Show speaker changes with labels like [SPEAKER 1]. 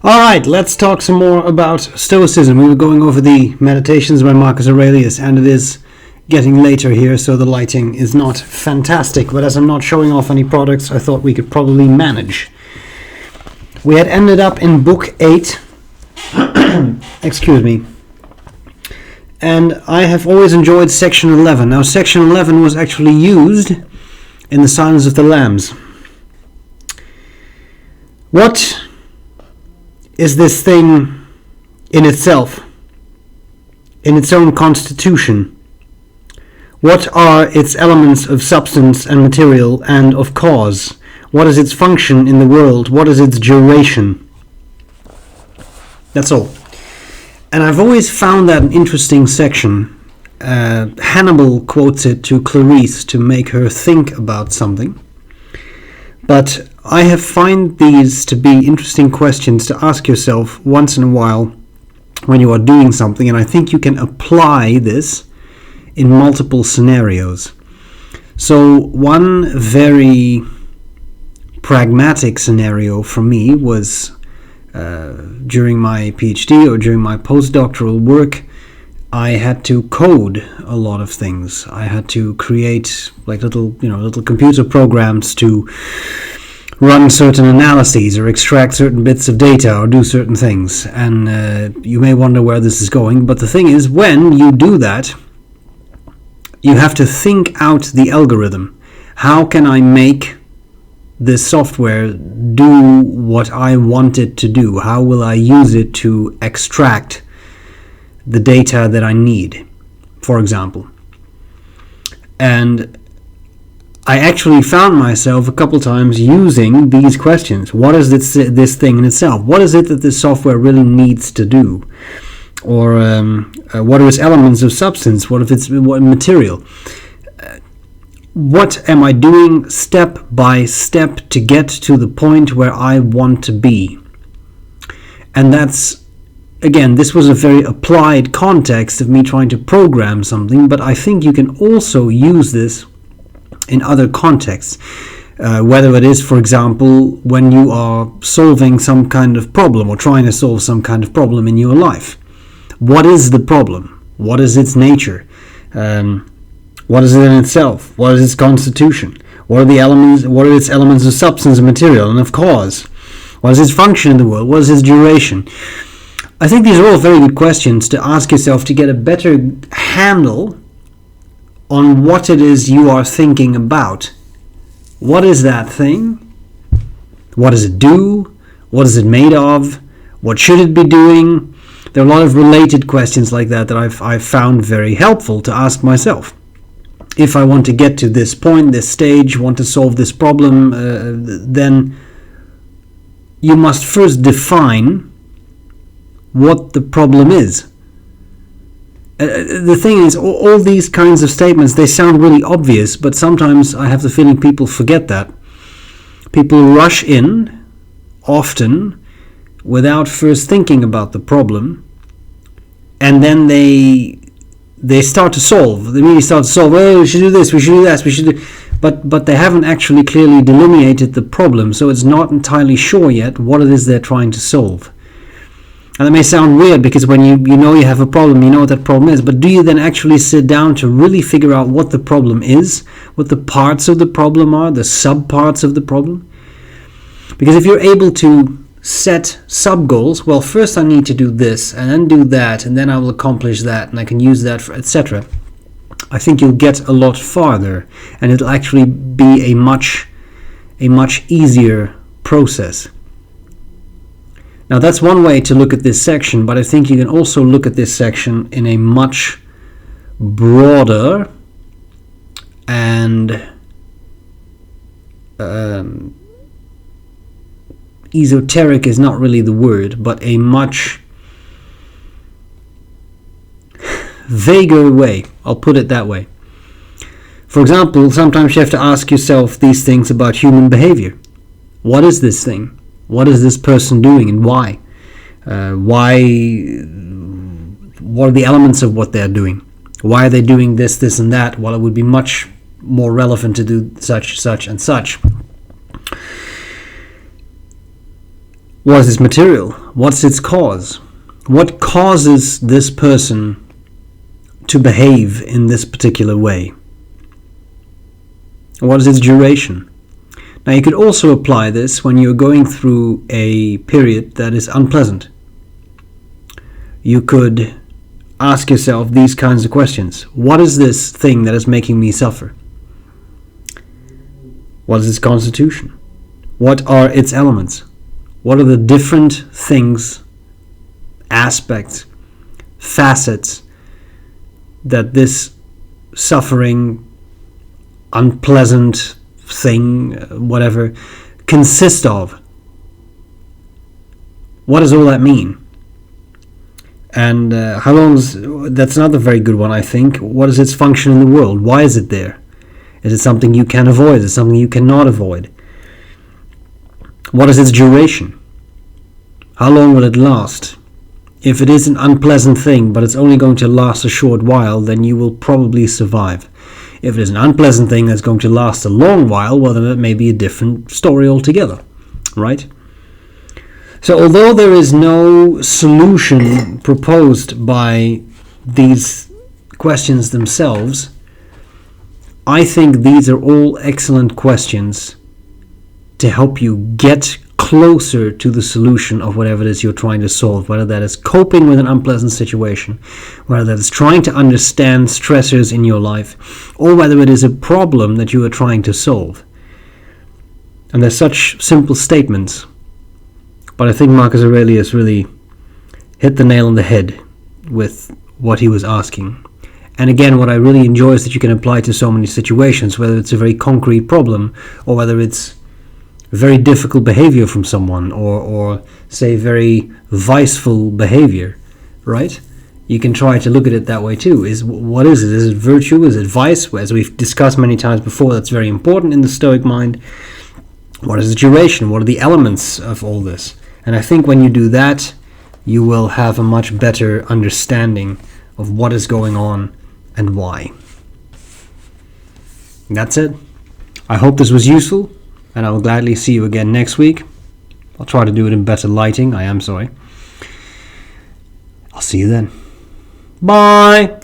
[SPEAKER 1] Alright, let's talk some more about Stoicism. We were going over the Meditations by Marcus Aurelius, and it is getting later here, so the lighting is not fantastic, but as I'm not showing off any products, I thought we could probably manage. We had ended up in Book 8, excuse me, and I have always enjoyed Section 11. Now, Section 11 was actually used in the Silence of the Lambs. What is this thing in itself, in its own constitution? What are its elements of substance and material and of cause? What is its function in the world? What is its duration? That's all. And I've always found that an interesting section. Hannibal quotes it to Clarice to make her think about something. But I have find these to be interesting questions to ask yourself once in a while when you are doing something, and I think you can apply this in multiple scenarios. So one very pragmatic scenario for me was during my PhD or during my postdoctoral work, I had to code a lot of things. I had to create like little computer programs to run certain analyses or extract certain bits of data or do certain things. And you may wonder where this is going, but the thing is, when you do that, you have to think out the algorithm. How can I make this software do what I want it to do? How will I use it to extract the data that I need, for example? And I actually found myself a couple times using these questions. What is this thing in itself? What is it that this software really needs to do? Or what are its elements of substance? What material? What am I doing step by step to get to the point where I want to be? And that's, again, this was a very applied context of me trying to program something, but I think you can also use this in other contexts. Whether it is, for example, when you are solving some kind of problem or trying to solve some kind of problem in your life. What is the problem? What is its nature? What is it in itself? What is its constitution? What are the elements? What are its elements of substance and material and of cause? What is its function in the world? What is its duration? I think these are all very good questions to ask yourself to get a better handle on what it is you are thinking about. What is that thing? What does it do? What is it made of? What should it be doing? There are a lot of related questions like that I've found very helpful to ask myself. If I want to get to this point, this stage, want to solve this problem, then you must first define what the problem is. The thing is, all these kinds of statements, they sound really obvious, but sometimes I have the feeling people forget that. People rush in, often, without first thinking about the problem, and then they start to solve. They immediately start to solve. Oh, we should do this. We should do that. We should do. But they haven't actually clearly delineated the problem, so it's not entirely sure yet what it is they're trying to solve. And that may sound weird because when you know you have a problem, you know what that problem is. But do you then actually sit down to really figure out what the problem is, what the parts of the problem are, the subparts of the problem? Because if you're able to set sub-goals, well, first I need to do this, and then do that, and then I will accomplish that, and I can use that for etc. I think you'll get a lot farther, and it'll actually be a much easier process. Now that's one way to look at this section, but I think you can also look at this section in a much broader and esoteric is not really the word, but a much vaguer way. I'll put it that way. For example, sometimes you have to ask yourself these things about human behavior. What is this thing? What is this person doing and why? What are the elements of what they're doing? Why are they doing this, this, and that? Well, it would be much more relevant to do such, and such. What is its material? What's its cause? What causes this person to behave in this particular way? What is its duration? Now, you could also apply this when you're going through a period that is unpleasant. You could ask yourself these kinds of questions. What is this thing that is making me suffer? What is its constitution? What are its elements? What are the different things, aspects, facets that this suffering, unpleasant thing, whatever, consist of? What does all that mean? And how long is... That's another very good one, I think. What is its function in the world? Why is it there? Is it something you can avoid? Is it something you cannot avoid? What is its duration? How long will it last? If it is an unpleasant thing, but it's only going to last a short while, then you will probably survive. If it is an unpleasant thing that's going to last a long while, well, then it may be a different story altogether, right? So although there is no solution proposed by these questions themselves, I think these are all excellent questions to help you get closer to the solution of whatever it is you're trying to solve, whether that is coping with an unpleasant situation, whether that is trying to understand stressors in your life, or whether it is a problem that you are trying to solve. And they're such simple statements, but I think Marcus Aurelius really hit the nail on the head with what he was asking. And again, what I really enjoy is that you can apply to so many situations, whether it's a very concrete problem, or whether it's very difficult behavior from someone, or say very viceful behavior, right? You can try to look at it that way too. What is it? Is it virtue? Is it vice? As we've discussed many times before, that's very important in the Stoic mind. What is the duration? What are the elements of all this? And I think when you do that, you will have a much better understanding of what is going on and why. And that's it. I hope this was useful, and I will gladly see you again next week. I'll try to do it in better lighting. I am sorry. I'll see you then. Bye!